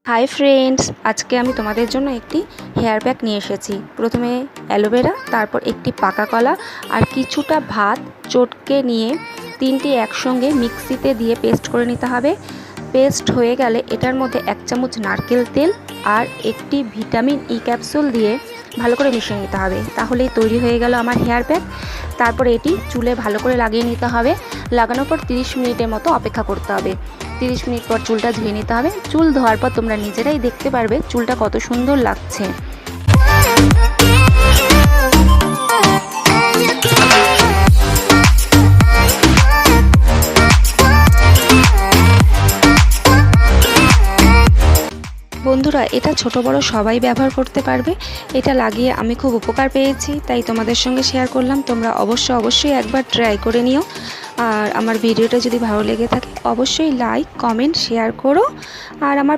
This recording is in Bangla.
হাই ফ্রেন্ডস, আজকে আমি তোমাদের জন্য একটি হেয়ার প্যাক নিয়ে এসেছি। প্রথমে অ্যালোভেরা, তারপর একটি পাকা কলা আর কিছুটা ভাত চটকে নিয়ে তিনটি একসঙ্গে মিক্সিতে দিয়ে পেস্ট করে নিতে হবে। পেস্ট হয়ে গেলে এটার মধ্যে 1 চামচ নারকেল তেল আর একটি ভিটামিন ই ক্যাপসুল দিয়ে ভালো করে মিশিয়ে নিতে হবে। তাহলেই তৈরি হয়ে গেল আমার হেয়ার প্যাক। তারপরে এটি চুলে ভালো করে লাগিয়ে নিতে হবে। লাগানোর পর 30 মিনিটের মতো অপেক্ষা করতে হবে। 30 মিনিট পর চুলটা ধুয়ে নিতে হবে। চুল ধোয়ার পর তোমরা নিজেরাই দেখতে পারবে চুলটা কত সুন্দর লাগছে। বন্ধুরা, এটা ছোট বড় সবাই ব্যবহার করতে পারবে। এটা লাগিয়ে আমি খুব উপকার পেয়েছি, তাই তোমাদের সঙ্গে শেয়ার করলাম। তোমরা অবশ্যই একবার ট্রাই করে নিও। আর আমার ভিডিওটা যদি ভালো লেগে থাকে অবশ্যই লাইক, কমেন্ট, শেয়ার করো। আর আমার